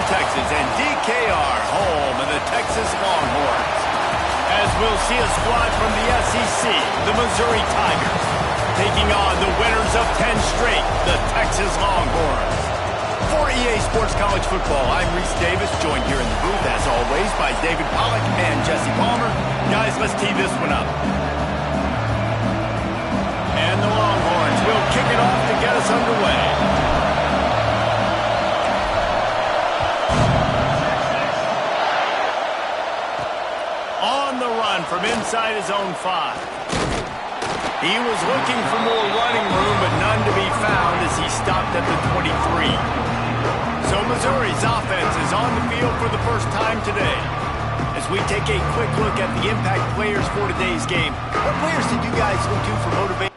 Texas, and DKR, home of the Texas Longhorns. As we'll see a squad from the SEC, the Missouri Tigers, taking on the winners of 10 straight, the Texas Longhorns. For EA Sports College Football, I'm Reese Davis, joined here in the booth, as always, by David Pollack and Jesse Palmer. Guys, let's tee this one up. And the Longhorns will kick it off to get us underway. On the run from inside his own 5. He was looking for more running room, but none to be found as he stopped at the 23. So Missouri's offense is on the field for the first time today. As we take a quick look at the impact players for today's game, what players did you guys look to for motivation?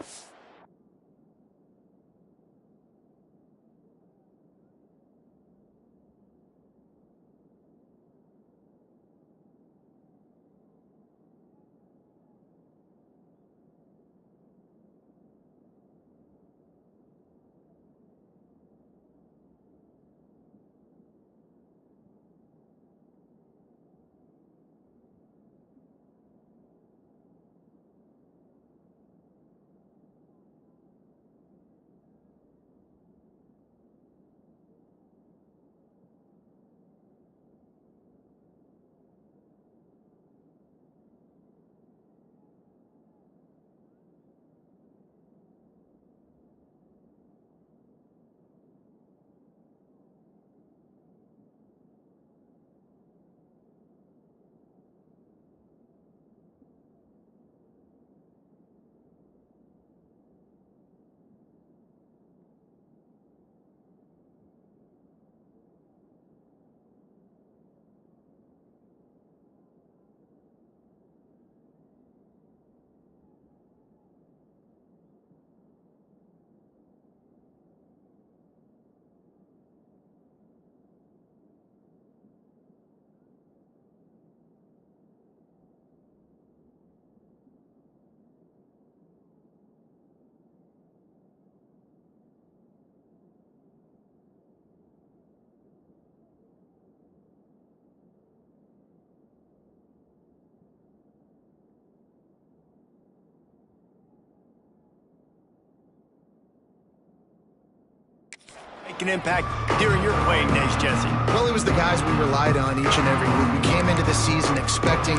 An impact during your playing days, Jesse? Well, it was the guys we relied on each and every week. We came into the season expecting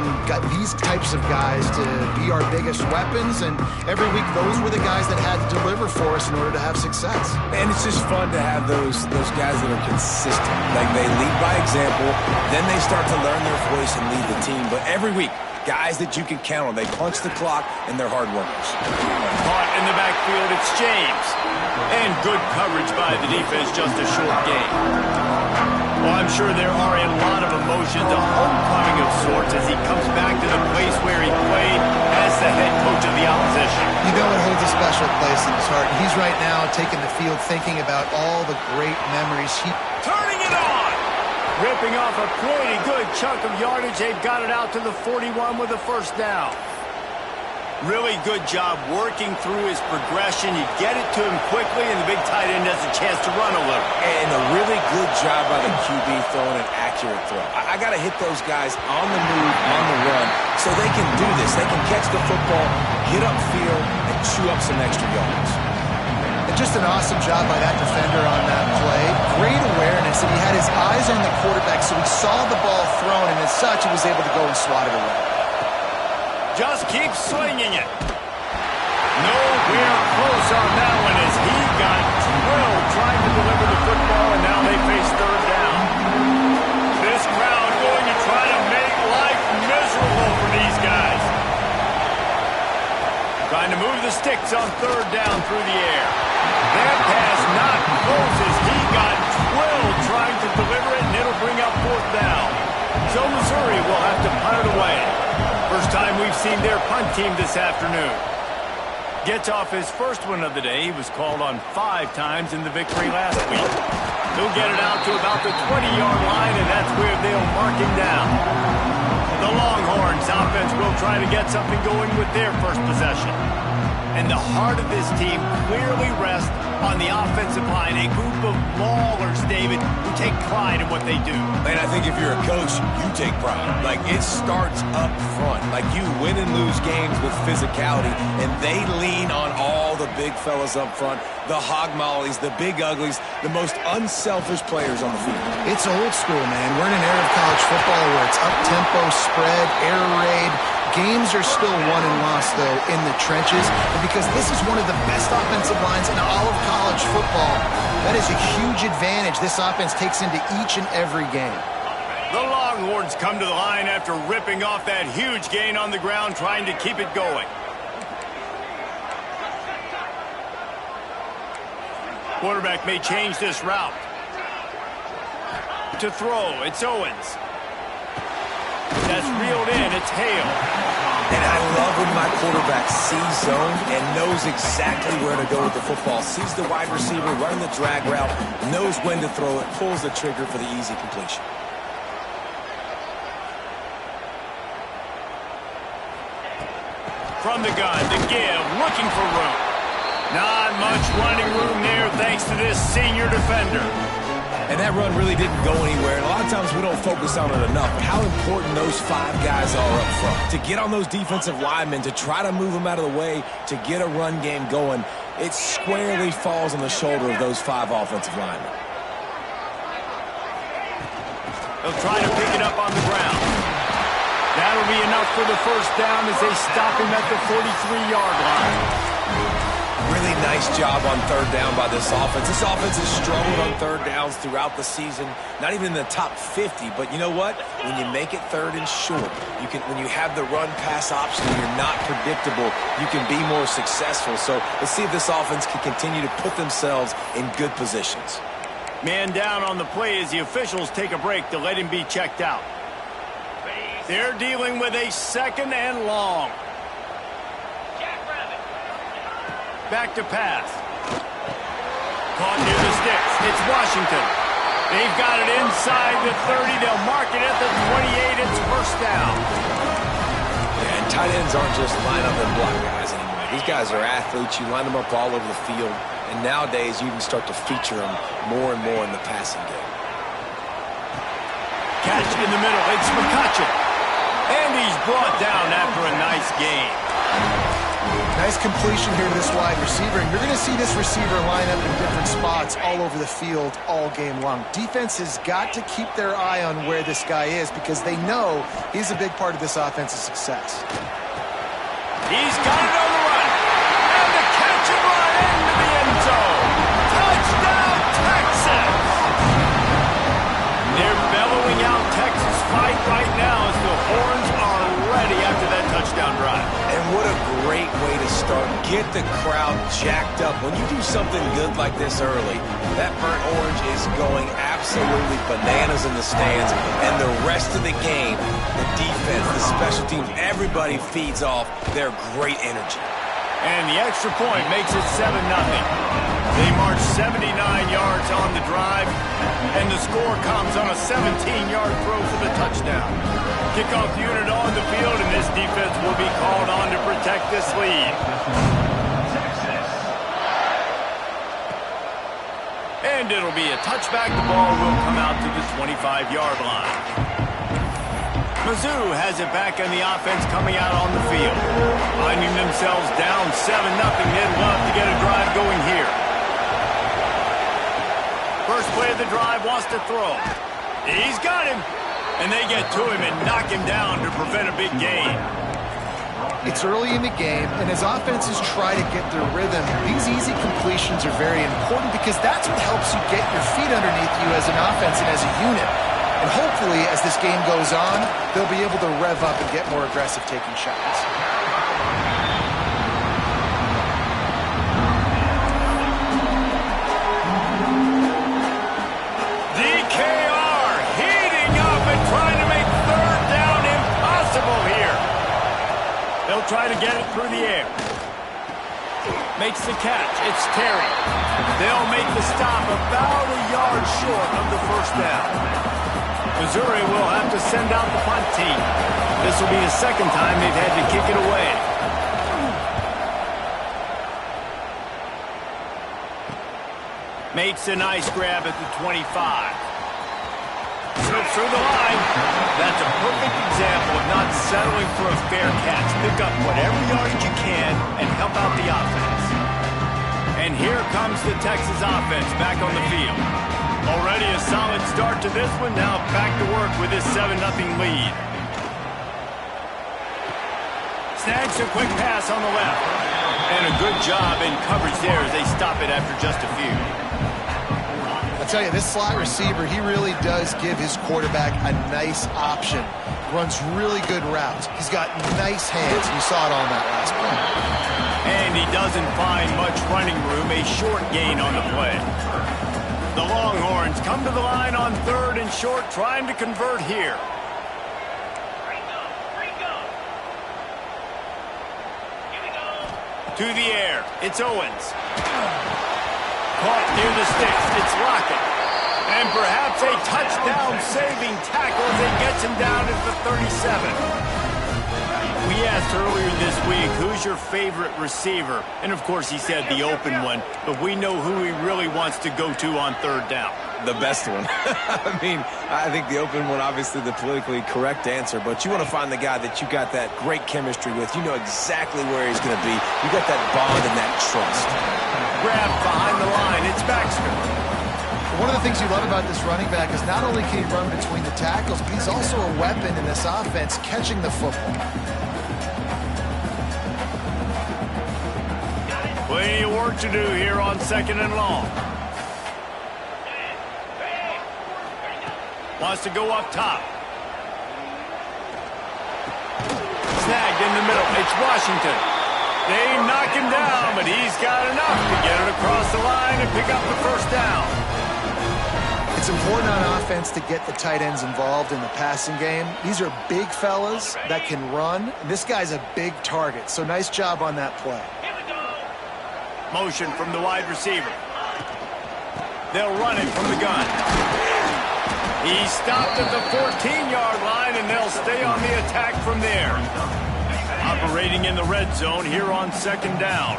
these types of guys to be our biggest weapons, and every week those were the guys that had to deliver for us in order to have success. And it's just fun to have those guys that are consistent. Like, they lead by example, then they start to learn their voice and lead the team. But every week, guys that you can count on. They punch the clock, and they're hard workers. Caught in the backfield, it's James. And good coverage by the defense, just a short gain. Well, I'm sure there are a lot of emotions, a homecoming of sorts, as he comes back to the place where he played as the head coach of the opposition. You know it holds a special place in his heart. He's right now taking the field thinking about all the great memories Turning it on! Ripping off a pretty good chunk of yardage. They've got it out to the 41 with a first down. Really good job working through his progression. You get it to him quickly, and the big tight end has a chance to run a little. And a really good job by the QB throwing an accurate throw. I got to hit those guys on the move, on the run, so they can do this. They can catch the football, get upfield, and chew up some extra yards. And just an awesome job by that defender on that play. Great awareness, and he had his eyes on the quarterback, so he saw the ball thrown, and as such, he was able to go and swat it away. Just keep swinging it. Nowhere close on that one as he got drilled trying to deliver the football, and now they face third down. This crowd going to try to make life miserable for these guys. Trying to move the sticks on third down through the air. That pass not close as he got drilled trying to deliver it, and it'll bring up fourth down. So Missouri will have to punt it away. First time we've seen their punt team this afternoon. Gets off his first one of the day. He was called on 5 times in the victory last week. He'll get it out to about the 20-yard line, and that's where they'll mark him down. The Longhorns offense will try to get something going with their first possession. And the heart of this team clearly rests On the offensive line, a group of maulers, David, who take pride in what they do. And I think if you're a coach, you take pride. Like, it starts up front. Like, you win and lose games with physicality, and they lean on all the big fellas up front, the hog mollies, the big uglies, the most unselfish players on the field. It's old school, man. We're in an era of college football where it's up-tempo, spread, air raid. Games are still won and lost, though, in the trenches. And because this is one of the best offensive lines in all of college football, that is a huge advantage this offense takes into each and every game. The Longhorns come to the line after ripping off that huge gain on the ground, trying to keep it going. Quarterback may change this route. To throw, it's Owens. That's reeled in, it's Hale. And I love when my quarterback sees zone and knows exactly where to go with the football. Sees the wide receiver running the drag route, knows when to throw it, pulls the trigger for the easy completion. From the gun, the give, looking for room. Not much running room there thanks to this senior defender. And that run really didn't go anywhere. And a lot of times we don't focus on it enough. But how important those 5 guys are up front. To get on those defensive linemen, to try to move them out of the way, to get a run game going, it squarely falls on the shoulder of those 5 offensive linemen. They'll try to pick it up on the ground. That'll be enough for the first down as they stop him at the 43-yard line. Really nice job on third down by this offense. This offense has struggled on third downs throughout the season. Not even in the top 50, but you know what? When you make it third and short, when you have the run-pass option and you're not predictable, you can be more successful. So let's see if this offense can continue to put themselves in good positions. Man down on the play as the officials take a break to let him be checked out. They're dealing with a second and long. Back to pass. Caught near the sticks. It's Washington. They've got it inside the 30. They'll mark it at the 28. It's first down. And tight ends aren't just line up and block guys anymore. These guys are athletes. You line them up all over the field. And nowadays, you can start to feature them more and more in the passing game. Catch in the middle. It's McCutcheon. And he's brought down after a nice gain. Nice completion here to this wide receiver, and you're going to see this receiver line up in different spots all over the field all game long. Defense has got to keep their eye on where this guy is because they know he's a big part of this offense's success. He's got it on the run. And the catch and run into the end zone. Touchdown, Texas! They're bellowing out Texas fight right now as the horns are ready after that touchdown drive. And what a great way to start. Get the crowd jacked up. When you do something good like this early, that burnt orange is going absolutely bananas in the stands. And the rest of the game, the defense, the special teams, everybody feeds off their great energy. And the extra point makes it 7-0. They march 79 yards on the drive, and the score comes on a 17-yard throw for the touchdown. Kickoff unit on the field, and this defense will be called on to protect this lead. And it'll be a touchback. The ball will come out to the 25-yard line. Mizzou has it back on the offense coming out on the field. Finding themselves down 7-0. They'd love to get a drive going here. First play of the drive, wants to throw. He's got him. And they get to him and knock him down to prevent a big gain. It's early in the game, and as offenses try to get their rhythm, these easy completions are very important because that's what helps you get your feet underneath you as an offense and as a unit. And hopefully, as this game goes on, they'll be able to rev up and get more aggressive taking shots. DKR heating up and trying to make third down impossible here. They'll try to get it through the air. Makes the catch. It's Terry. They'll make the stop about a yard short of the first down. Missouri will have to send out the punt team. This will be the second time they've had to kick it away. Makes a nice grab at the 25. Slips through the line. That's a perfect example of not settling for a fair catch. Pick up whatever yardage you can and help out the offense. And here comes the Texas offense back on the field. Already a solid start to this one. Now back to work with this 7-0 lead. Snags a quick pass on the left. And a good job in coverage there as they stop it after just a few. I'll tell you, this slot receiver, he really does give his quarterback a nice option. Runs really good routes. He's got nice hands. You saw it on that last play. And he doesn't find much running room. A short gain on the play. The Longhorns come to the line on 3rd and short, trying to convert here. To the air. It's Owens. Caught near the sticks. It's Lockett. And perhaps a touchdown-saving tackle as he gets him down at the 37. We asked earlier this week, who's your favorite receiver? And, of course, he said the open one. But we know who he really wants to go to on 3rd down. The best one. I mean, I think the open one, obviously the politically correct answer, but you want to find the guy that you got that great chemistry with. You know exactly where he's going to be. You got that bond and that trust. Grabbed behind the line. It's Baxter. One of the things you love about this running back is not only can he run between the tackles, but he's also a weapon in this offense catching the football. Plenty of work to do here on 2nd and long. Wants to go up top. Snagged in the middle. It's Washington. They knock him down, but he's got enough to get it across the line and pick up the 1st down. It's important on offense to get the tight ends involved in the passing game. These are big fellas that can run. This guy's a big target, so nice job on that play. Motion from the wide receiver. They'll run it from the gun. He stopped at the 14-yard line, and they'll stay on the attack from there. Operating in the red zone here on 2nd down.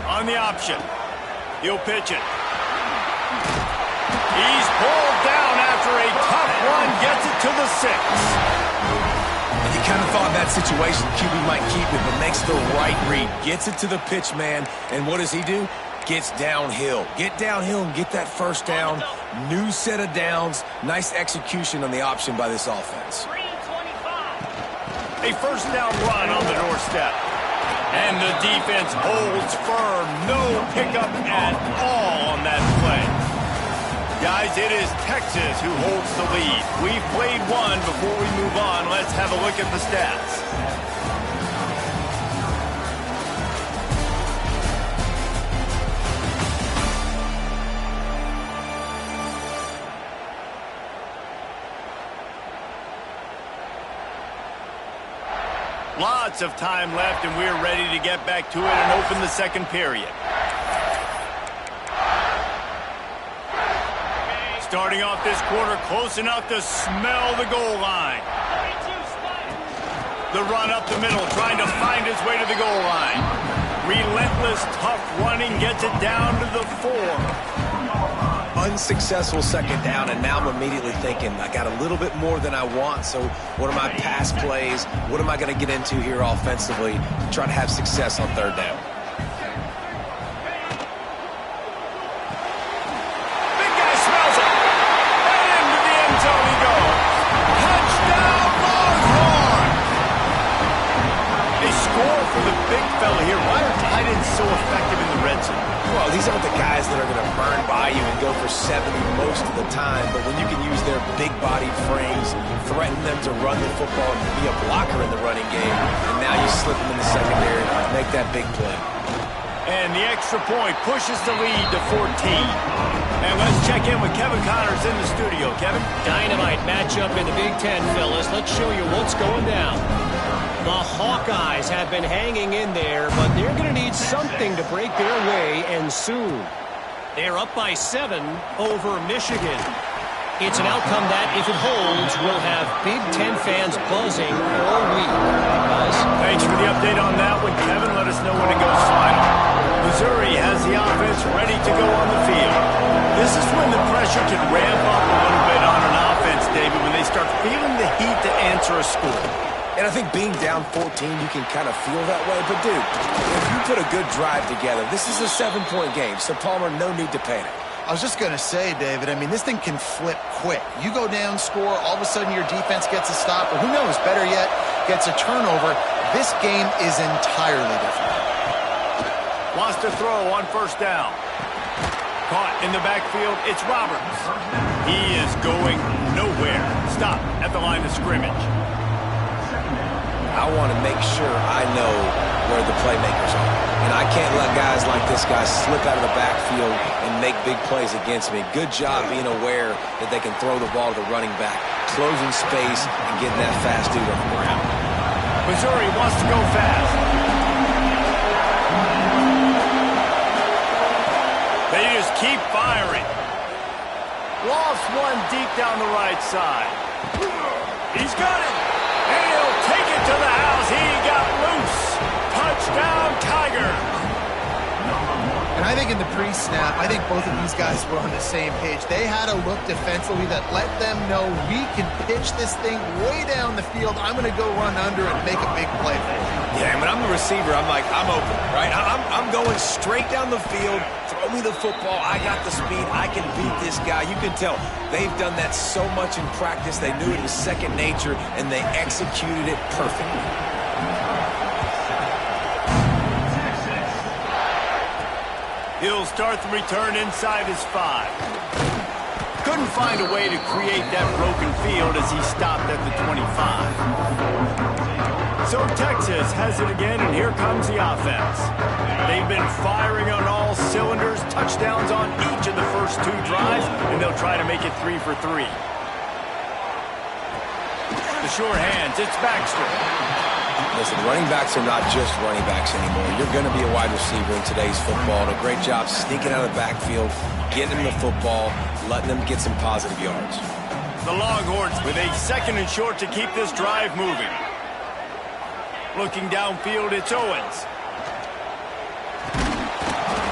On the option. He'll pitch it. He's pulled down after a tough run, gets it to the 6. You kind of thought in that situation QB might keep it, but makes the right read. Gets it to the pitch man, and what does he do? Gets downhill. Get downhill and get that 1st down. New set of downs. Nice execution on the option by this offense. A 1st down run on the doorstep. And the defense holds firm. No pickup at all on that play. Guys, it is Texas who holds the lead. We've played one. Before we move on, let's have a look at the stats. Lots of time left, and we're ready to get back to it and open the 2nd period. Starting off this quarter close enough to smell the goal line. The run up the middle, trying to find his way to the goal line. Relentless, tough running gets it down to the 4. Unsuccessful 2nd down, and now I'm immediately thinking, I got a little bit more than I want, so what are my pass plays? What am I going to get into here offensively to try to have success on 3rd down? Big guy smells it. And into the end zone he goes. Touchdown, Longhorn! A score for the big fella here. Why are tight ends so effective in the red zone? Well, these aren't the guys that are going to burn by you and go for 70 most of the time, but when you can use their big-bodied frames, threaten them to run the football and be a blocker in the running game, and now you slip them in the secondary and make that big play. And the extra point pushes the lead to 14. And let's check in with Kevin Connors in the studio. Kevin? Dynamite matchup in the Big Ten, fellas. Let's show you what's going down. The Hawkeyes have been hanging in there, but they're going to need something to break their way, and soon. They're up by 7 over Michigan. It's an outcome that, if it holds, will have Big Ten fans buzzing all week. Guys. Thanks for the update on that one, Kevin. Let us know when it goes final. The Missouri has the offense ready to go on the field. This is when the pressure can ramp up a little bit on an offense, David, when they start feeling the heat to answer a score. And I think being down 14, you can kind of feel that way. But, dude, if you put a good drive together, this is a 7-point game. So, Palmer, no need to panic. I was just going to say, David, I mean, this thing can flip quick. You go down, score, all of a sudden your defense gets a stop, or who knows, better yet, gets a turnover. This game is entirely different. Wants to throw on first down. Caught in the backfield, it's Roberts. He is going nowhere. Stop at the line of scrimmage. I want to make sure I know where the playmakers are. And I can't let guys like this guy slip out of the backfield and make big plays against me. Good job being aware that they can throw the ball to the running back, closing space, and getting that fast dude on the ground. Missouri wants to go fast. They just keep firing. Lost one deep down the right side. He's got it. And he'll take it to the house. He got loose. Touchdown, Tigers. And I think in the pre-snap, I think both of these guys were on the same page. They had a look defensively that let them know we can pitch this thing way down the field. I'm going to go run under and make a big play for you. Yeah, when I'm the receiver, I'm like, I'm open, right? I'm going straight down the field. Throw me the football. I got the speed. I can beat this guy. You can tell they've done that so much in practice. They knew it was second nature, and they executed it perfectly. He'll start the return inside his 5. Couldn't find a way to create that broken field as he stopped at the 25. So Texas has it again, and here comes the offense. They've been firing on all cylinders, touchdowns on each of the first 2 drives, and they'll try to make it 3 for 3. The short hands, it's Baxter. Listen, running backs are not just running backs anymore. You're going to be a wide receiver in today's football, and a great job sneaking out of the backfield, getting them the football, letting them get some positive yards. The Longhorns with a 2nd and short to keep this drive moving. Looking downfield, it's Owens.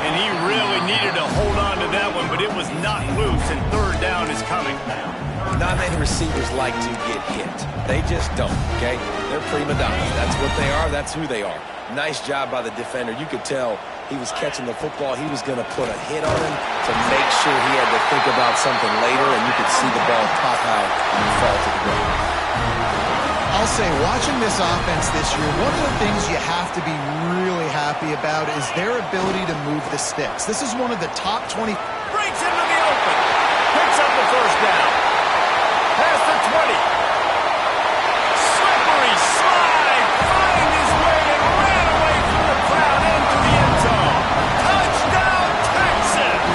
And he really needed to hold on to that one, but it was not loose, and 3rd down is coming. Not many receivers like to get hit. They just don't, okay? They're prima donnas. That's what they are. That's who they are. Nice job by the defender. You could tell he was catching the football. He was going to put a hit on him to make sure he had to think about something later, and you could see the ball pop out and fall to the ground. I'll say, watching this offense this year, one of the things you have to be really happy about is their ability to move the sticks. This is one of the top 20. Breaks into the open. Picks up the first down. Past the 20. Slippery slide. Find his way and ran away from the crowd into the end zone. Touchdown, Texas.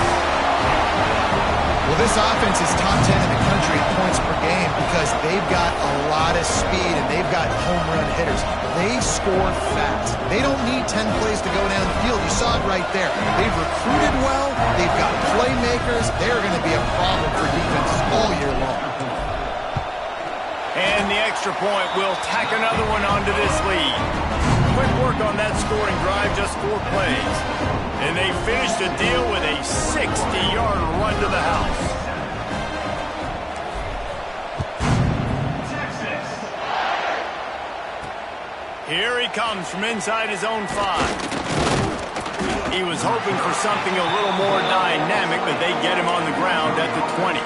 Well, this offense is top 10 in the country in points per game because they've got a lot of speed and they've got home run hitters. They score fast. They don't need 10 plays to go downfield. You saw it right there. They've recruited well. They've got playmakers. They're going to be a problem for defenses all year long. And the extra point will tack another one onto this lead. Quick work on that scoring drive, just 4 plays. And they finished the deal with a 60-yard run to the house. Here he comes from inside his own 5. He was hoping for something a little more dynamic, but they get him on the ground at the 20.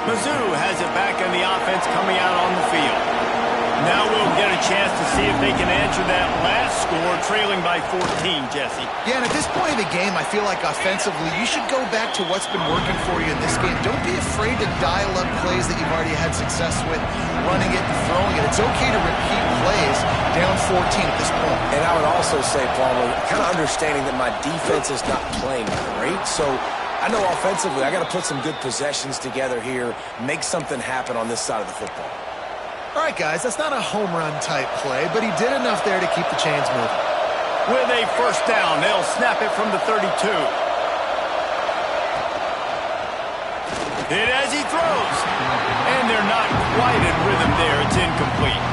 Mizzou has it back on the offense coming out on the field. Now we'll get a chance to see if they can answer that last score, trailing by 14, Jesse. Yeah, and at this point in the game, I feel like offensively, you should go back to what's been working for you in this game. Don't be afraid to dial up plays that you've already had success with, running it and throwing it. It's okay to repeat plays down 14 at this point. And I would also say, Palmer, kind of understanding that my defense is not playing great, so I know offensively I got to put some good possessions together here, make something happen on this side of the football. All right, guys, that's not a home run type play, but he did enough there to keep the chains moving. With a first down, they'll snap it from the 32. Hit as he throws. And they're not quite in rhythm there. It's incomplete.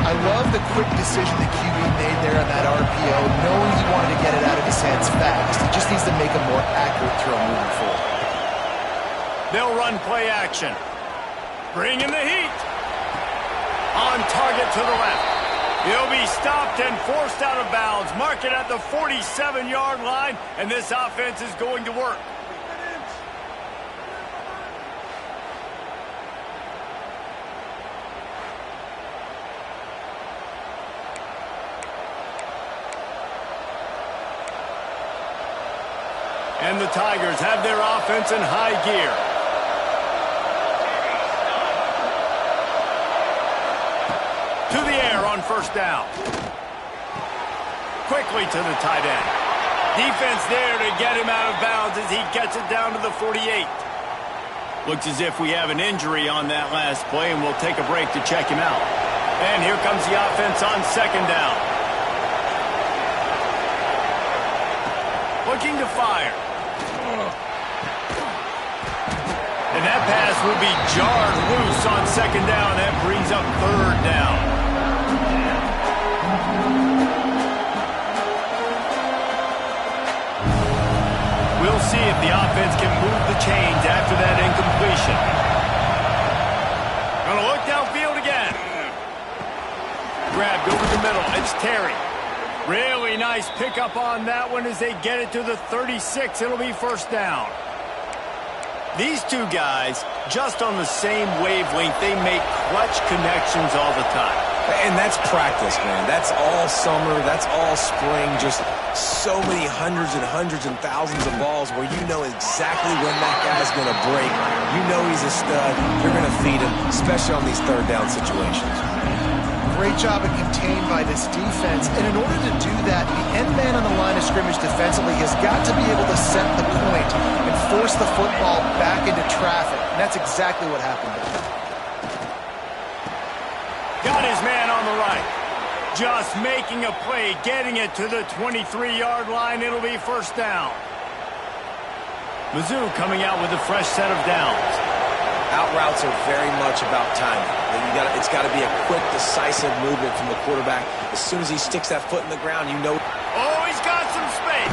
I I love the quick decision the QB made there on that RPO, knowing he wanted to get it out of his hands fast. He just needs to make a more accurate throw moving forward. They'll run play action. Bring in the heat. On target to the left. He'll be stopped and forced out of bounds. Mark it at the 47-yard line, and this offense is going to work. And the Tigers have their offense in high gear. To the air on first down. Quickly to the tight end. Defense there to get him out of bounds as he gets it down to the 48. Looks as if we have an injury on that last play, and we'll take a break to check him out. And here comes the offense on second down. Looking to fire. And that pass will be jarred loose on second down. That brings up third down. We'll see if the offense can move the chains after that incompletion. Gonna look downfield again. Grabbed over the middle. It's Terry. Really nice pickup on that one as they get it to the 36. It'll be first down. These two guys, just on the same wavelength, they make clutch connections all the time. And that's practice, man. That's all summer. That's all spring. Just so many hundreds and thousands of balls where you know exactly when that guy's going to break. You know he's a stud. You're going to feed him, especially on these third down situations. Great job of contained by this defense. And in order to do that, the end man on the line of scrimmage defensively has got to be able to set the point and force the football back into traffic. And that's exactly what happened there. Got his man on the right. Just making a play, getting it to the 23-yard line. It'll be first down. Mizzou coming out with a fresh set of downs. Out routes are very much about timing. It's got to be a quick, decisive movement from the quarterback. As soon as he sticks that foot in the ground, you know. Oh, he's got some space.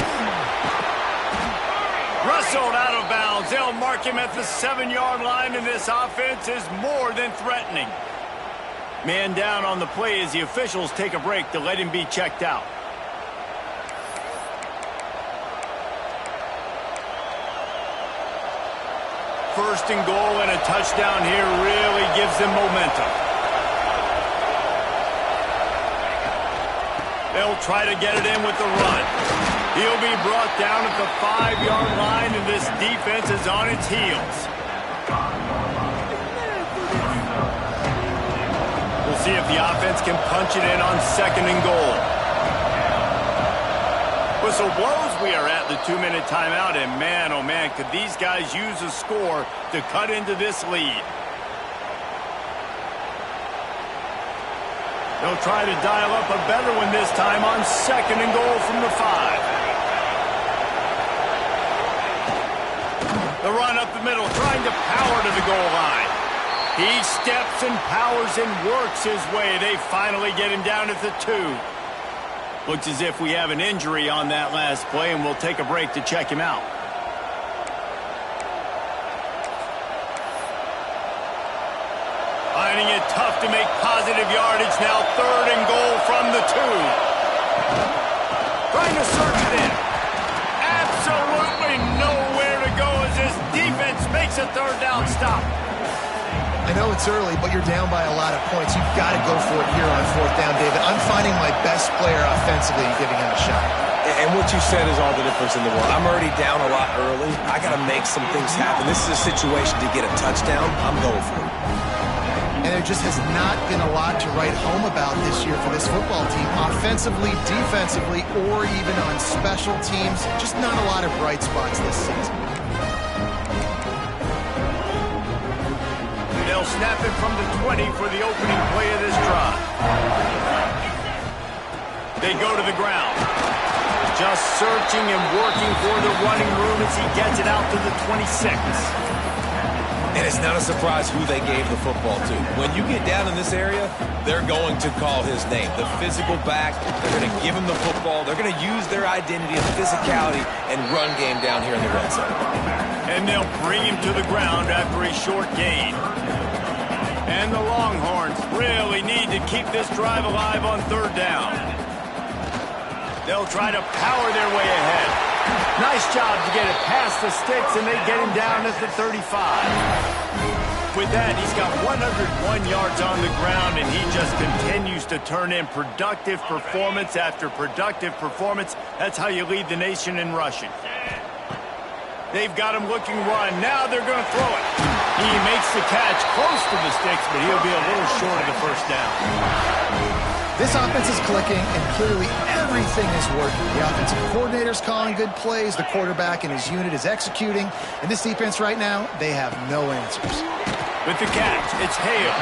Rustled out of bounds. They'll mark him at the 7-yard line, and this offense is more than threatening. Man down on the play as the officials take a break to let him be checked out. First and goal, and a touchdown here really gives them momentum. They'll try to get it in with the run. He'll be brought down at the 5-yard line, and this defense is on its heels. We'll see if the offense can punch it in on second and goal. Whistle blows. We are at the 2-minute timeout, and man, oh man, could these guys use a score to cut into this lead. They'll try to dial up a better one this time on second and goal from the 5. The run up the middle, trying to power to the goal line. He steps and powers and works his way. They finally get him down at the 2. Looks as if we have an injury on that last play, and we'll take a break to check him out. Finding it tough to make positive yardage now. Third and goal from the 2. Trying to search it in. Absolutely nowhere to go as this defense makes a third down stop. I know it's early, but you're down by a lot of points. You've got to go for it here on fourth down, David. I'm finding my best player offensively and giving him a shot. And what you said is all the difference in the world. I'm already down a lot early. I got to make some things happen. This is a situation to get a touchdown. I'm going for it. And there just has not been a lot to write home about this year for this football team. Offensively, defensively, or even on special teams. Just not a lot of bright spots this season. They'll snap it from the 20 for the opening play of this drive. They go to the ground. Just searching and working for the running room as he gets it out to the 26. And it's not a surprise who they gave the football to. When you get down in this area, they're going to call his name. The physical back, they're going to give him the football. They're going to use their identity of physicality and run game down here in the red zone. And they'll bring him to the ground after a short gain. And the Longhorns really need to keep this drive alive on third down. They'll try to power their way ahead. Nice job to get it past the sticks, and they get him down at the 35. With that, he's got 101 yards on the ground, and he just continues to turn in productive performance after productive performance. That's how you lead the nation in rushing. They've got him looking run. Now they're going to throw it. He makes the catch close to the sticks, but he'll be a little short of the first down. This offense is clicking, and clearly everything is working. The offensive coordinator's calling good plays. The quarterback and his unit is executing. And this defense right now, they have no answers. With the catch, it's Hale.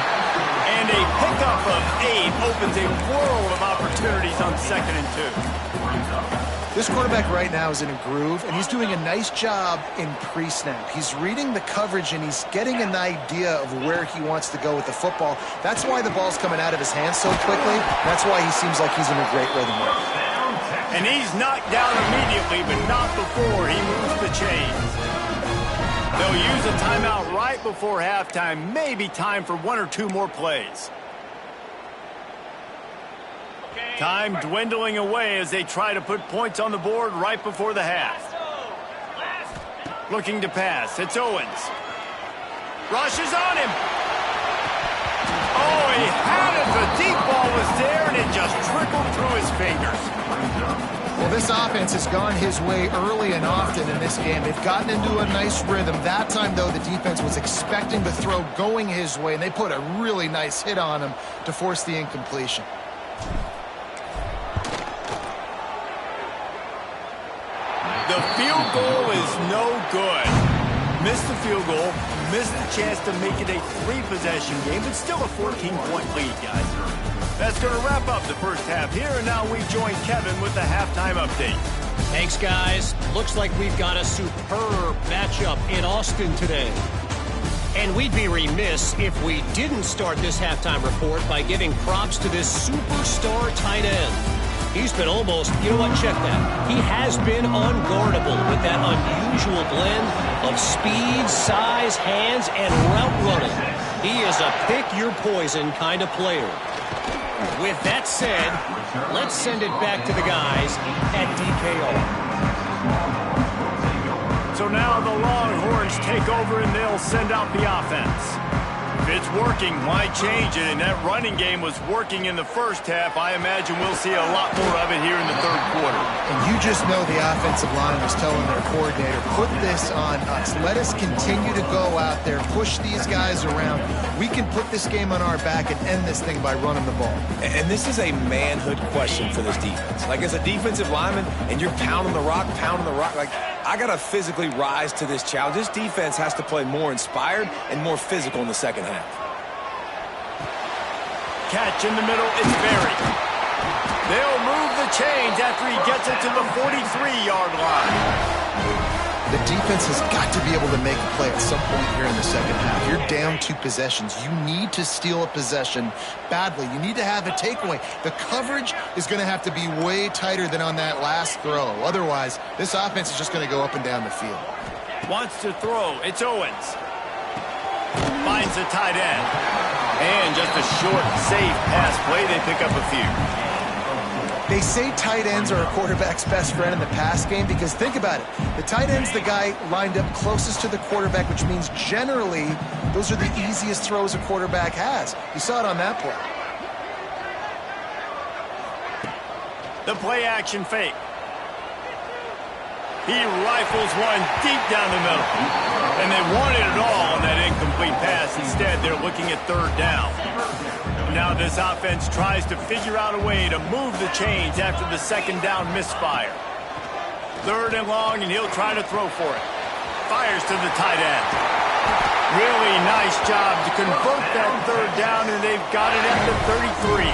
And a pickup of 8 opens a world of opportunities on 2nd and 2. This quarterback right now is in a groove, and he's doing a nice job in pre-snap. He's reading the coverage, and he's getting an idea of where he wants to go with the football. That's why the ball's coming out of his hands so quickly. That's why he seems like he's in a great rhythm right now. And he's knocked down immediately, but not before he moves the chains. They'll use a timeout right before halftime. Maybe time for 1 or 2 more plays. Time dwindling away as they try to put points on the board right before the half. Looking to pass. It's Owens. Rushes on him. Oh, he had it. The deep ball was there, and it just trickled through his fingers. Well, this offense has gone his way early and often in this game. They've gotten into a nice rhythm. That time, though, the defense was expecting the throw going his way, and they put a really nice hit on him to force the incompletion. The field goal is no good. Missed the field goal, missed the chance to make it a 3-possession game, but still a 14-point lead, guys. That's going to wrap up the first half here, and now we join Kevin with the halftime update. Thanks, guys. Looks like we've got a superb matchup in Austin today. And we'd be remiss if we didn't start this halftime report by giving props to this superstar tight end. He's been almost, you know what, check that. He has been unguardable with that unusual blend of speed, size, hands, and route running. He is a pick-your-poison kind of player. With that said, let's send it back to the guys at DKR. So now the Longhorns take over and they'll send out the offense. If it's working, why change it? And that running game was working in the first half. I imagine we'll see a lot more of it here in the third quarter. And you just know the offensive line was telling their coordinator, put this on us. Let us continue to go out there, push these guys around. We can put this game on our back and end this thing by running the ball. And this is a manhood question for this defense. Like, as a defensive lineman, and you're pounding the rock, like, I got to physically rise to this challenge. This defense has to play more inspired and more physical in the second half. Catch in the middle, it's Berry. They'll move the chains after he gets it to the 43-yard line. The defense has got to be able to make a play at some point here in the second half. You're down 2 possessions. You need to steal a possession badly. You need to have a takeaway. The coverage is going to have to be way tighter than on that last throw. Otherwise, this offense is just going to go up and down the field. Wants to throw. It's Owens. Finds the tight end. And just a short, safe pass play. They pick up a few. They say tight ends are a quarterback's best friend in the pass game because think about it. The tight end's the guy lined up closest to the quarterback, which means generally those are the easiest throws a quarterback has. You saw it on that play. The play action fake. He rifles one deep down the middle. And they wanted it all on that incomplete pass. Instead, they're looking at third down. Now this offense tries to figure out a way to move the chains after the second down misfire. Third and long, and he'll try to throw for it. Fires to the tight end. Really nice job to convert that third down, and they've got it at the 33.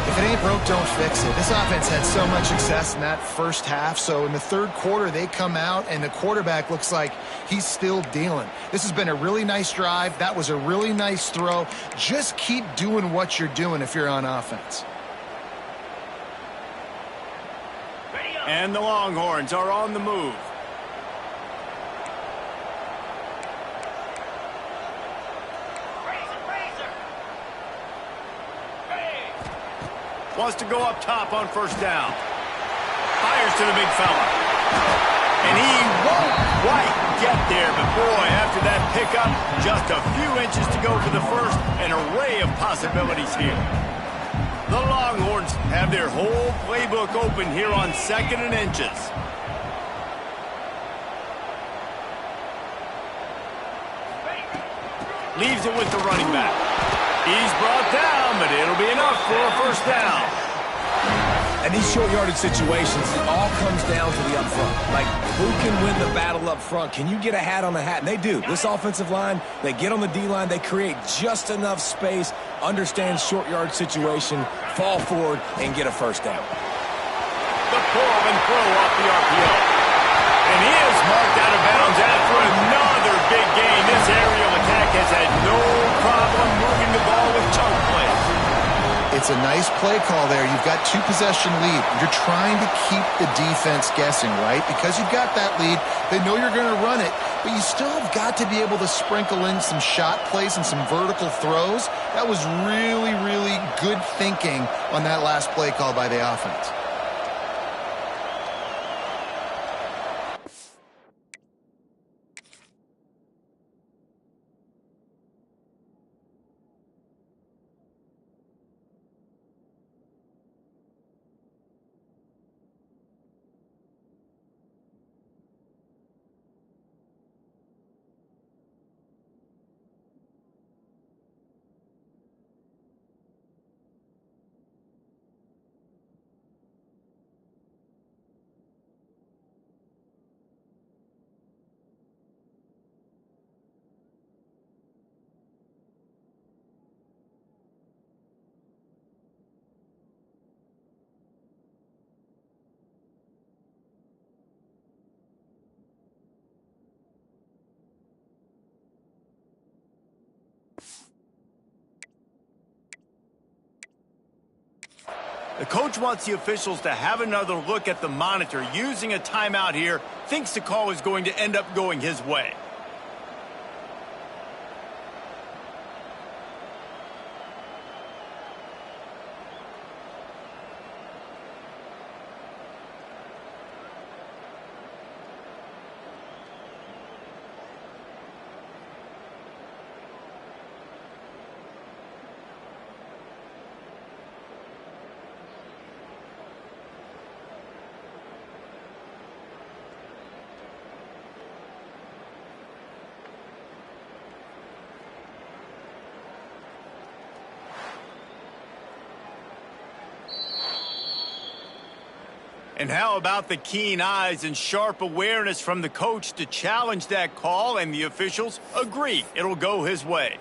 If it ain't broke, don't fix it. This offense had so much success in that first half, so in the third quarter they come out and the quarterback looks like he's still dealing. This has been a really nice drive. That was a really nice throw. Just keep doing what you're doing if you're on offense. And the Longhorns are on the move. Wants to go up top on first down. Fires to the big fella. And he won't quite get there, but boy, after that pickup, just a few inches to go for the first. An array of possibilities here. The Longhorns have their whole playbook open here on 2nd and inches. Leaves it with the running back. He's brought down, but it'll be enough for a first down. And these short yardage situations, it all comes down to the up front. Like, who can win the battle up front? Can you get a hat on the hat? And they do. This offensive line, they get on the D-line, they create just enough space, understand short yard situation, fall forward, and get a first down. The pull and throw off the RPO. And he is marked out of bounds after another big gain. This aerial attack has had no problem moving the ball with chunk plays. It's a nice play call there. You've got 2-possession lead. You're trying to keep the defense guessing, right? Because you've got that lead, they know you're going to run it, but you still have got to be able to sprinkle in some shot plays and some vertical throws. That was really, really good thinking on that last play call by the offense. The coach wants the officials to have another look at the monitor using a timeout here. Thinks the call is going to end up going his way. And how about the keen eyes and sharp awareness from the coach to challenge that call, and the officials agree it'll go his way.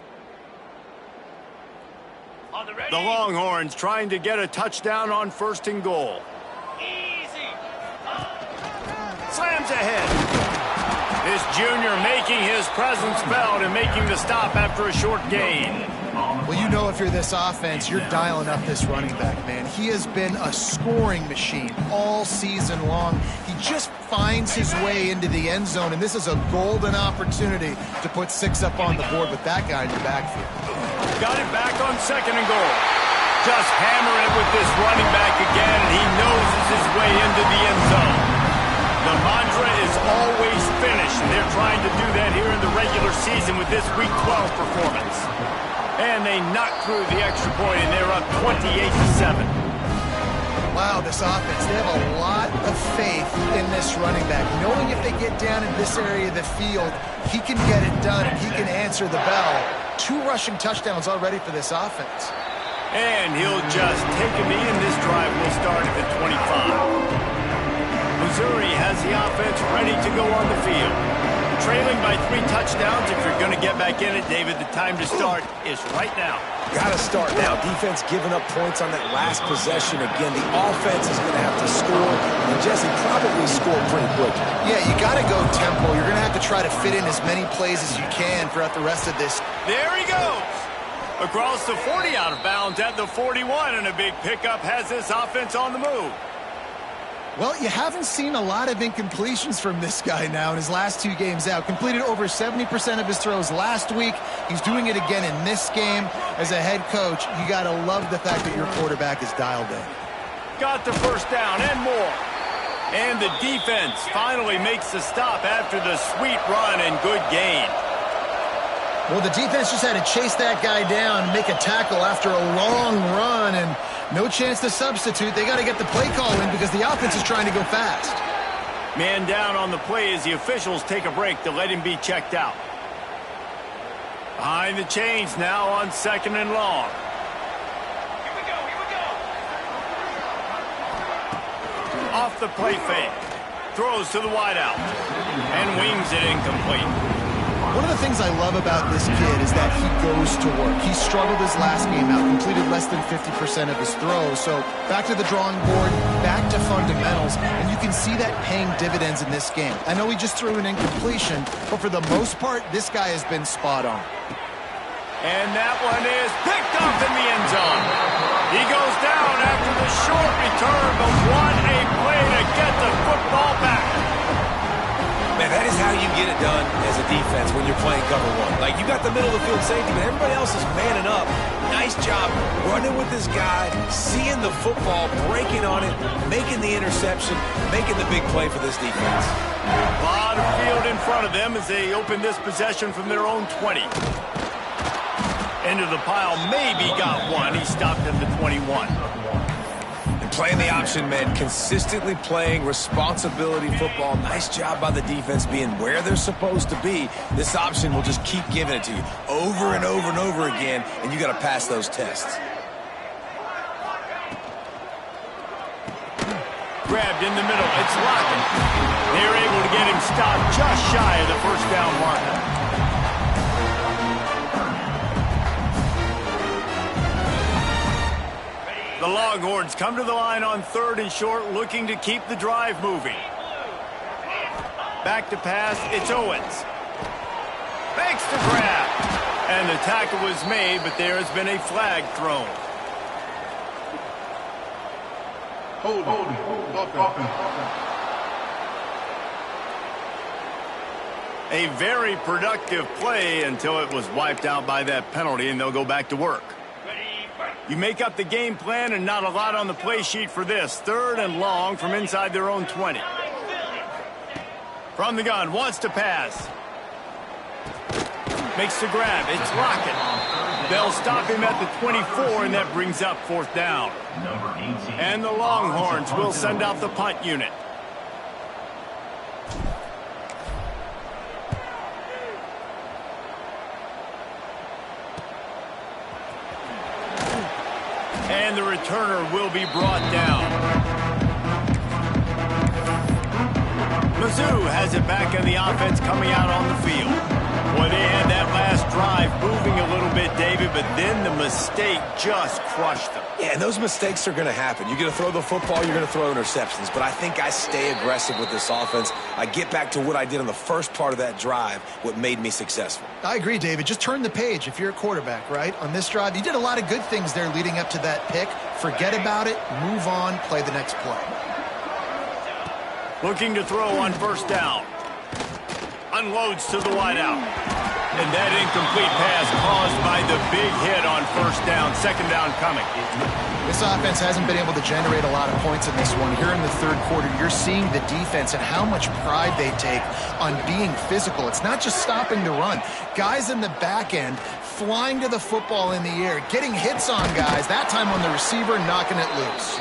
The Longhorns trying to get a touchdown on 1st and goal. Easy. Slams ahead. This junior making his presence felt and making the stop after a short gain. Well, you know if you're this offense, you're dialing up this running back, man. He has been a scoring machine all season long. He just finds his way into the end zone, and this is a golden opportunity to put 6 up on the board with that guy in your backfield. Got it back on 2nd and goal. Just hammer it with this running back again, and he noses his way into the end zone. The mantra is always finish, and they're trying to do that here in the regular season with this Week 12 performance. And they knock through the extra point, and they're up 28-7. Wow, this offense, they have a lot of faith in this running back. Knowing if they get down in this area of the field, he can get it done, and he can answer the bell. 2 rushing touchdowns already for this offense. And he'll just take a knee, and this drive will start at the 25. Missouri has the offense ready to go on the field. trailing by 3 touchdowns. If you're going to get back in it, David, the time to start is right now. Got to start now. Defense giving up points on that last possession. Again, the offense is going to have to score, and Jesse probably score pretty quickly. Yeah, you got to go tempo. You're going to have to try to fit in as many plays as you can throughout the rest of this. There he goes. Across the 40, out of bounds at the 41, and a big pickup has this offense on the move. Well, you haven't seen a lot of incompletions from this guy now in his last 2 games out. Completed over 70% of his throws last week. He's doing it again in this game. As a head coach, you got to love the fact that your quarterback is dialed in. Got the first down and more. And the defense finally makes the stop after the sweet run and good gain. Well, the defense just had to chase that guy down and make a tackle after a long run, and no chance to substitute. They got to get the play call in because the offense is trying to go fast. Man down on the play as the officials take a break to let him be checked out. Behind the chains now on 2nd and long. Here we go. Off the play fake. Throws to the wideout. And wings it incomplete. One of the things I love about this kid is that he goes to work. He struggled his last game out, completed less than 50% of his throws. So back to the drawing board, back to fundamentals, and you can see that paying dividends in this game. I know he just threw an incompletion, but for the most part, this guy has been spot on. And that one is picked up in the end zone. He goes down after the short return, but what a play to get the football back. Man, that is how you get it done as a defense when you're playing cover 1. Like, you got the middle of the field safety, but everybody else is manning up. Nice job running with this guy, seeing the football, breaking on it, making the interception, making the big play for this defense. A lot of field in front of them as they open this possession from their own 20. Into the pile, maybe got one. He stopped at the 21. Playing the option men, consistently playing responsibility football. Nice job by the defense being where they're supposed to be. This option will just keep giving it to you over and over and over again, and you got to pass those tests. Grabbed in the middle. It's Lockett. They're able to get him stopped just shy of the first down marker. The Longhorns come to the line on 3rd and short, looking to keep the drive moving. Back to pass, it's Owens. Makes the grab. And the tackle was made, but there has been a flag thrown. Hold. A very productive play until it was wiped out by that penalty, and they'll go back to work. You make up the game plan and not a lot on the play sheet for this. 3rd and long from inside their own 20. From the gun, wants to pass. Makes the grab. It's Lockett. They'll stop him at the 24, and that brings up 4th down. And the Longhorns will send out the punt unit. And the returner will be brought down. Mizzou has it back in the offense coming out on the field. Boy, they had that last drive moving a little bit, David, but then the mistake just crushed them. Yeah, and those mistakes are going to happen. You're going to throw the football, you're going to throw interceptions. But I think I stay aggressive with this offense. I get back to what I did on the first part of that drive, what made me successful. I agree, David. Just turn the page if you're a quarterback, right? On this drive, you did a lot of good things there leading up to that pick. Forget about it, move on, play the next play. Looking to throw on 1st down. Unloads to the wideout. And that incomplete pass caused by the big hit on 1st down. 2nd down coming. This offense hasn't been able to generate a lot of points in this one. Here in the 3rd quarter, you're seeing the defense and how much pride they take on being physical. It's not just stopping the run. Guys in the back end flying to the football in the air, getting hits on guys, that time on the receiver, knocking it loose.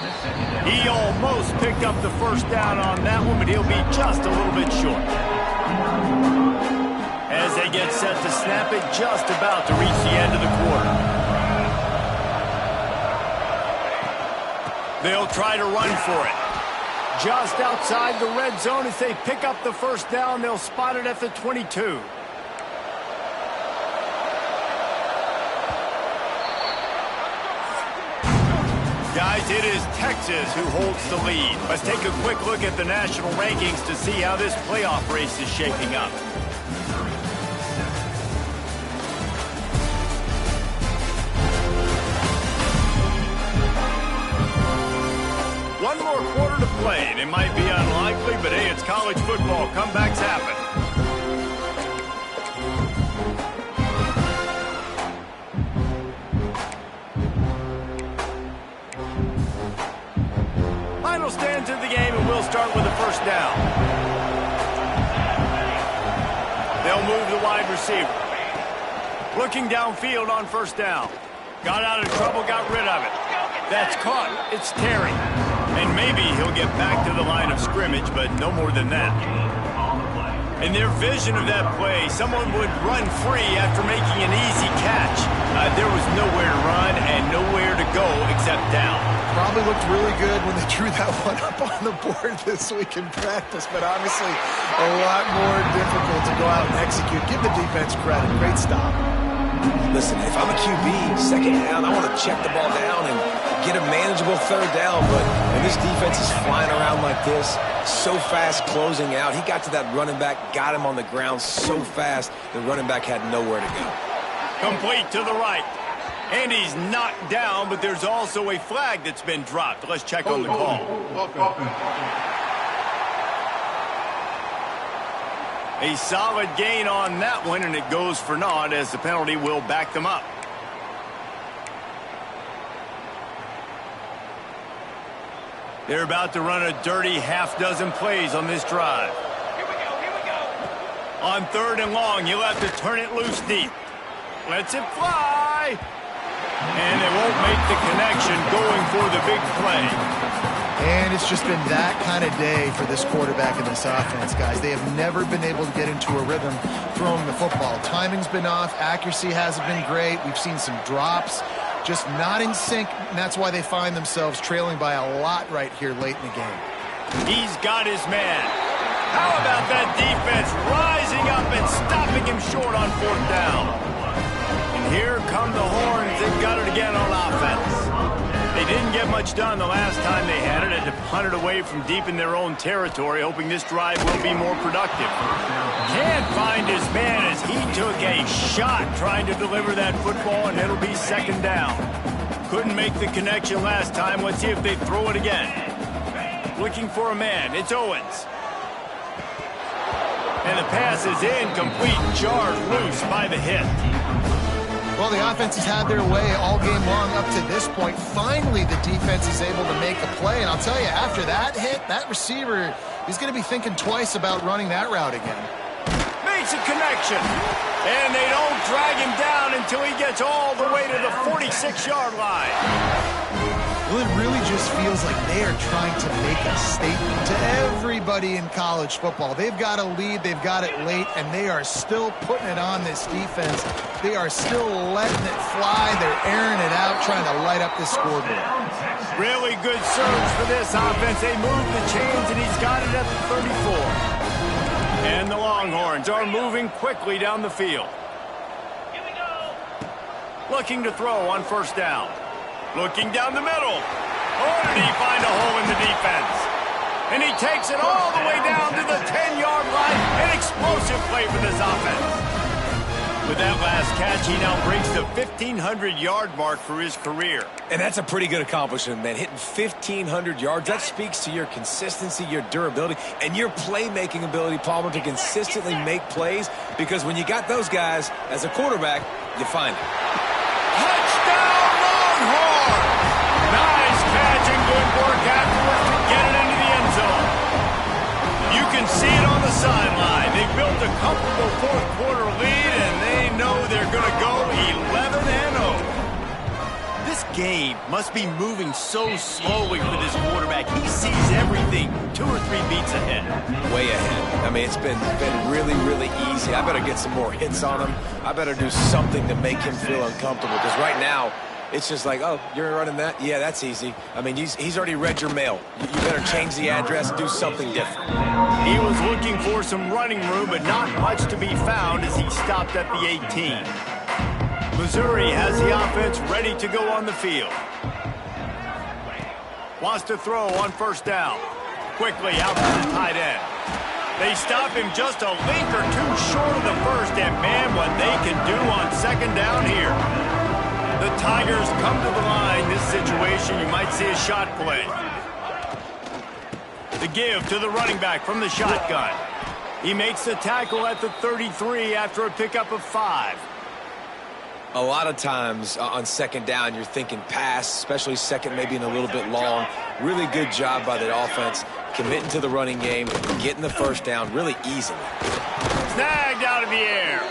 He almost picked up the 1st down on that one, but he'll be just a little bit short. As they get set to snap it, just about to reach the end of the quarter. They'll try to run for it. just outside the red zone as they pick up the first down. They'll spot it at the 22. Guys, it is Texas who holds the lead. Let's take a quick look at the national rankings to see how this playoff race is shaping up. One more quarter to play, and it might be unlikely, but hey, it's college football. Comebacks happen. Final stands of the game, and we'll start with the first down. They'll move the wide receiver. Looking downfield on first down. Got out of trouble, got rid of it. That's caught. It's Terry. And maybe he'll get back to the line of scrimmage, but no more than that. In their vision of that play, someone would run free after making an easy catch. There was nowhere to run and nowhere to go except down. Probably looked really good when they drew that one up on the board this week in practice, but obviously a lot more difficult to go out and execute. Give the defense credit. Great stop. Listen, if I'm a QB, second down, I want to check the ball down and get a manageable third down. But when this defense is flying around like this, so fast closing out, he got to that running back, got him on the ground so fast, the running back had nowhere to go. Complete to the right. And he's knocked down, but there's also a flag that's been dropped. Let's check on the call. A solid gain on that one, and it goes for naught as the penalty will back them up. They're about to run a dirty half-dozen plays on this drive. Here we go. On third and long, you'll have to turn it loose deep. Lets it fly. And they won't make the connection going for the big play. And it's just been that kind of day for this quarterback and this offense, guys. They have never been able to get into a rhythm throwing the football. Timing's been off. Accuracy hasn't been great. We've seen some drops. Just not in sync, and that's why they find themselves trailing by a lot right here late in the game. He's got his man. How about that defense rising up and stopping him short on fourth down? And here come the horns. They've got it again on offense. They didn't get much done the last time they had it. Had to punt it away from deep in their own territory, hoping this drive will be more productive. Can't find his man as he took a shot trying to deliver that football, and it'll be second down. Couldn't make the connection last time. Let's see if they throw it again. Looking for a man. It's Owens. And the pass is incomplete, jarred loose by the hit. Well, the offense has had their way all game long up to this point. Finally, the defense is able to make a play. And I'll tell you, after that hit, that receiver, he's going to be thinking twice about running that route again. Makes a connection. And they don't drag him down until he gets all the way to the 46-yard line. Well, it really just feels like they are trying to make a statement to everybody in college football. They've got a lead, they've got it late, and they are still putting it on this defense. They are still letting it fly. They're airing it out, trying to light up this scoreboard. Really good surge for this offense. They move the chains, and he's got it at the 34. And the Longhorns are moving quickly down the field. Here we go. Looking to throw on first down. Looking down the middle. Oh, did he find a hole in the defense? And he takes it all the way down to the 10-yard line. An explosive play for this offense. With that last catch, he now breaks the 1,500-yard mark for his career. And that's a pretty good accomplishment, man. Hitting 1,500 yards, that speaks to your consistency, your durability, and your playmaking ability, Palmer, to consistently make plays. Because when you got those guys as a quarterback, you find it. Touchdown, Longhorns! Nice catch and good work afterwards to get it into the end zone. You can see it on the sideline. They built a comfortable fourth-quarter lead, and they know they're going to go 11-0. This game must be moving so slowly for this quarterback. He sees everything 2 or 3 beats ahead. Way ahead. I mean, it's been really, really easy. I better get some more hits on him. I better do something to make him feel uncomfortable, because right now, It's just like, oh, you're running that? Yeah, that's easy. I mean, he's already read your mail. You better change the address, do something different. He was looking for some running room, but not much to be found as he stopped at the 18. Missouri has the offense ready to go on the field. Wants to throw on first down. Quickly out to the tight end. They stop him just a link or two short of the first, and man, what they can do on second down here. The Tigers come to the line. This situation, you might see a shot play. The give to the running back from the shotgun. He makes the tackle at the 33 after a pickup of 5. A lot of times on second down, you're thinking pass, especially second maybe in a little bit long. Really good job by the offense, committing to the running game, getting the first down really easily. Snagged out of the air.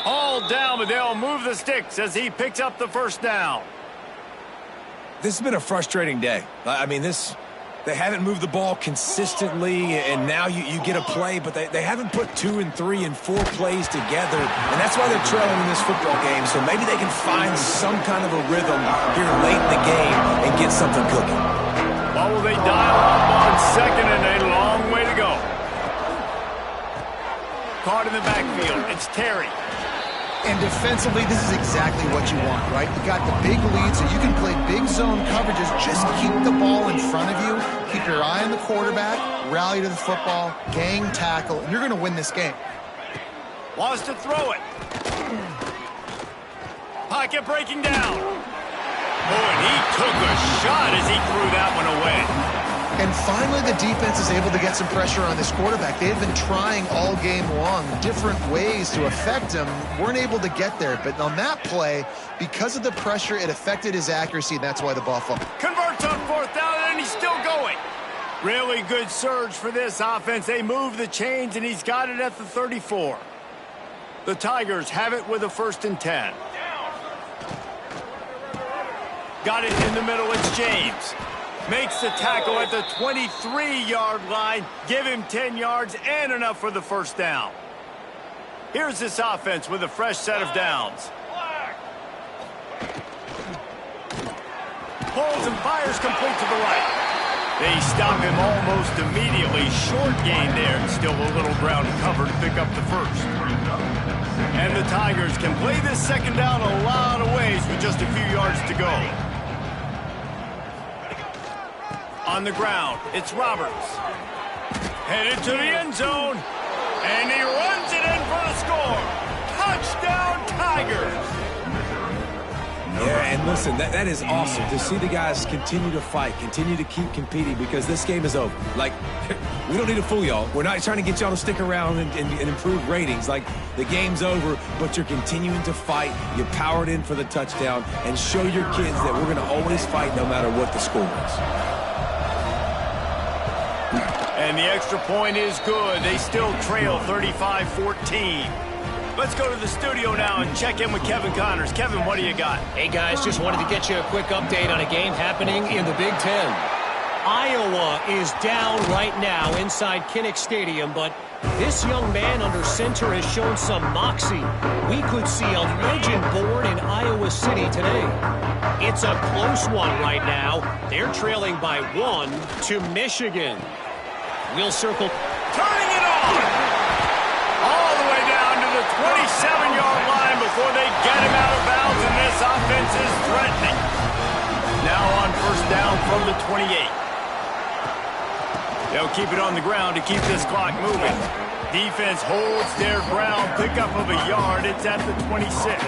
All down, but they'll move the sticks as he picks up the first down. This has been a frustrating day. I mean, they haven't moved the ball consistently, and now you get a play, but they haven't put 2 and 3 and 4 plays together, and that's why they're trailing in this football game. So maybe they can find some kind of a rhythm here late in the game and get something cooking. Well, will they dial up on second, and a long way to go. Caught in the backfield. It's Terry. And defensively, this is exactly what you want, right? You got the big lead, so you can play big zone coverages. Just keep the ball in front of you. Keep your eye on the quarterback. Rally to the football. Gang tackle. And you're going to win this game. Wants to throw it. Pocket breaking down. Oh, and he took a shot as he threw that one away. And finally, the defense is able to get some pressure on this quarterback. They had been trying all game long, different ways to affect him. Weren't able to get there. But on that play, because of the pressure, it affected his accuracy, and that's why the ball fell. Converts on fourth down, and he's still going. Really good surge for this offense. They move the chains, and he's got it at the 34. The Tigers have it with a 1st and 10. Got it in the middle. It's James. Makes the tackle at the 23-yard line. Give him 10 yards and enough for the first down. Here's this offense with a fresh set of downs. Pulls and fires complete to the right. They stop him almost immediately. Short gain there, and still a little ground cover to pick up the first. And the Tigers can play this second down a lot of ways with just a few yards to go. On the ground, it's Roberts. Headed to the end zone. And he runs it in for the score. Touchdown, Tigers. Yeah, and listen, that is awesome to see the guys continue to fight, continue to keep competing, because this game is over. Like, we don't need to fool y'all. We're not trying to get y'all to stick around and improve ratings. Like, the game's over, but you're continuing to fight. You powered in for the touchdown, and show your kids that we're going to always fight no matter what the score is. And the extra point is good. They still trail 35-14. Let's go to the studio now and check in with Kevin Connors. Kevin, what do you got? Hey, guys, just wanted to get you a quick update on a game happening in the Big Ten. Iowa is down right now inside Kinnick Stadium, but this young man under center has shown some moxie. We could see a legend born in Iowa City today. It's a close one right now. They're trailing by 1 to Michigan. We'll circle. Turning it on! All the way down to the 27-yard line before they get him out of bounds, and this offense is threatening. Now on first down from the 28. They'll keep it on the ground to keep this clock moving. Defense holds their ground. Pickup of a yard. It's at the 26.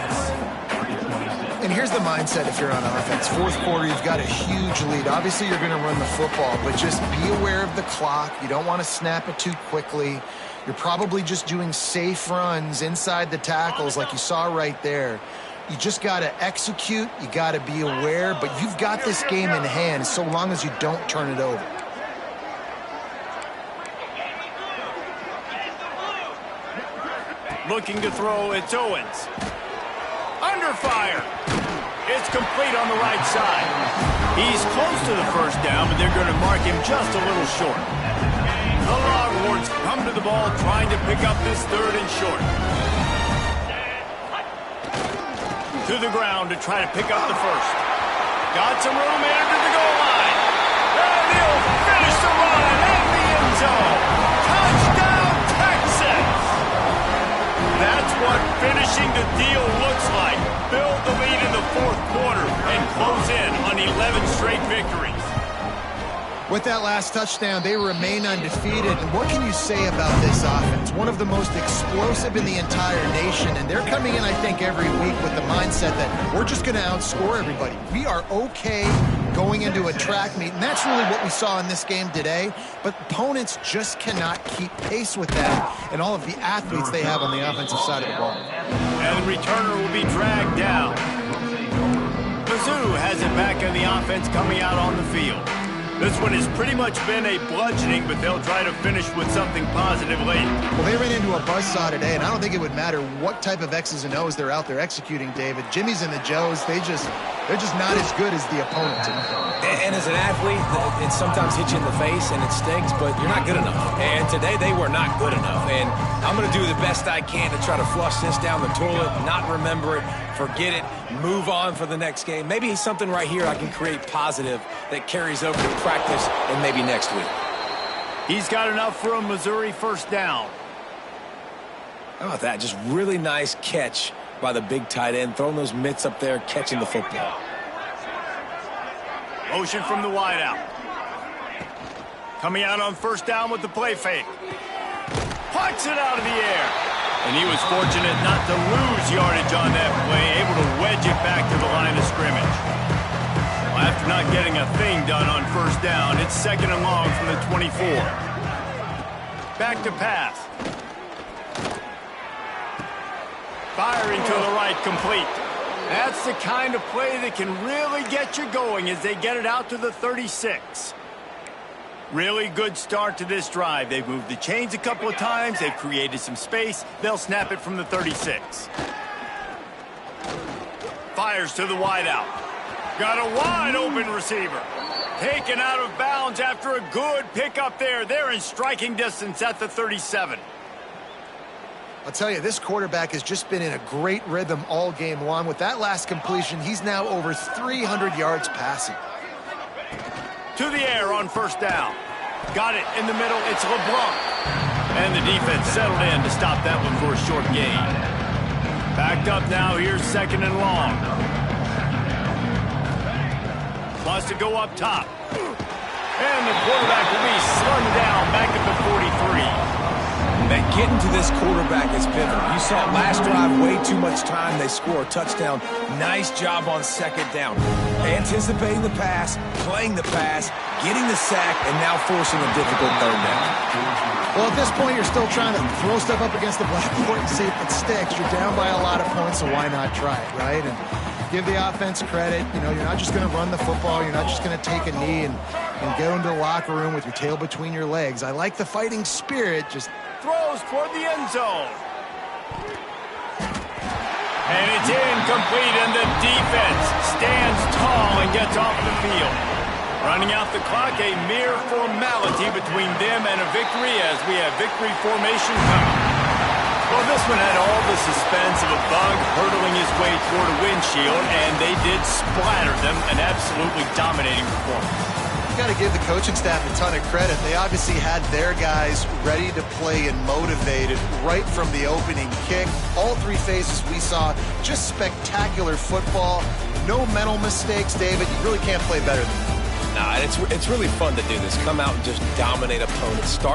And here's the mindset if you're on offense. Fourth quarter, you've got a huge lead. Obviously, you're going to run the football, but just be aware of the clock. You don't want to snap it too quickly. You're probably just doing safe runs inside the tackles like you saw right there. You just got to execute. You got to be aware, but you've got this game in hand so long as you don't turn it over. Looking to throw, it's Owens. Under fire. It's complete on the right side. He's close to the first down, but they're going to mark him just a little short. The Longhorns come to the ball trying to pick up this 3rd and short. To the ground to try to pick up the first. Got some room into the goal line. And he'll finish the run in the end zone. Touchdown, Texans! That's what finishing the deal looks like. Build the lead in the fourth quarter and close in on 11 straight victories. With that last touchdown, they remain undefeated. And what can you say about this offense? One of the most explosive in the entire nation. And they're coming in, I think, every week with the mindset that we're just going to outscore everybody. We are okay going into a track meet. And that's really what we saw in this game today. But opponents just cannot keep pace with that and all of the athletes they have on the offensive side of the ball. And the returner will be dragged down. Mizzou has it back in the offense coming out on the field. This one has pretty much been a bludgeoning, but they'll try to finish with something positive late. Well, they ran into a buzzsaw today, and I don't think it would matter what type of X's and O's they're out there executing, David. Jimmy's and the Joes, they're just not as good as the opponent today. And as an athlete, it sometimes hits you in the face and it stinks, but you're not good enough. And today they were not good enough. And I'm going to do the best I can to try to flush this down the toilet, not remember it, forget it, move on for the next game. Maybe something right here I can create positive that carries over to practice and maybe next week. He's got enough for a Missouri first down. How about that? Just really nice catch by the big tight end, throwing those mitts up there, catching the football. Motion from the wideout. Coming out on first down with the play fake. Puts it out of the air. And he was fortunate not to lose yardage on that play, able to wedge it back to the line of scrimmage. Well, after not getting a thing done on first down, it's second and long from the 24. Back to pass. Firing to the right, complete. That's the kind of play that can really get you going as they get it out to the 36. Really good start to this drive. They've moved the chains a couple of times. They've created some space. They'll snap it from the 36. Fires to the wideout. Got a wide open receiver. Taken out of bounds after a good pickup there. They're in striking distance at the 37. I'll tell you, this quarterback has just been in a great rhythm all game long. With that last completion, he's now over 300 yards passing. To the air on first down. Got it in the middle. It's LeBlanc. And the defense settled in to stop that one for a short gain. Backed up now. Here's second and long. Wants to go up top. And the quarterback will be slung down back at the 43. Man, getting to this quarterback is pivotal. You saw last drive, way too much time. They score a touchdown. Nice job on second down. Anticipating the pass, playing the pass, getting the sack, and now forcing a difficult third down. Well, at this point, you're still trying to throw stuff up against the blackboard and see if it sticks. You're down by a lot of points, so why not try it, right? And give the offense credit. You know, you're not just going to run the football. You're not just going to take a knee and go into the locker room with your tail between your legs. I like the fighting spirit. Just throws toward the end zone. And it's incomplete, and the defense stands tall and gets off the field. Running out the clock, a mere formality between them and a victory as we have victory formation coming. Well, this one had all the suspense of a bug hurtling his way toward a windshield, and they did splatter them, an absolutely dominating performance. got to give the coaching staff a ton of credit. They obviously had their guys ready to play and motivated right from the opening kick. All three phases we saw, just spectacular football. No mental mistakes, David. You really can't play better than that. Nah, it's really fun to do this. Come out and just dominate opponents. Start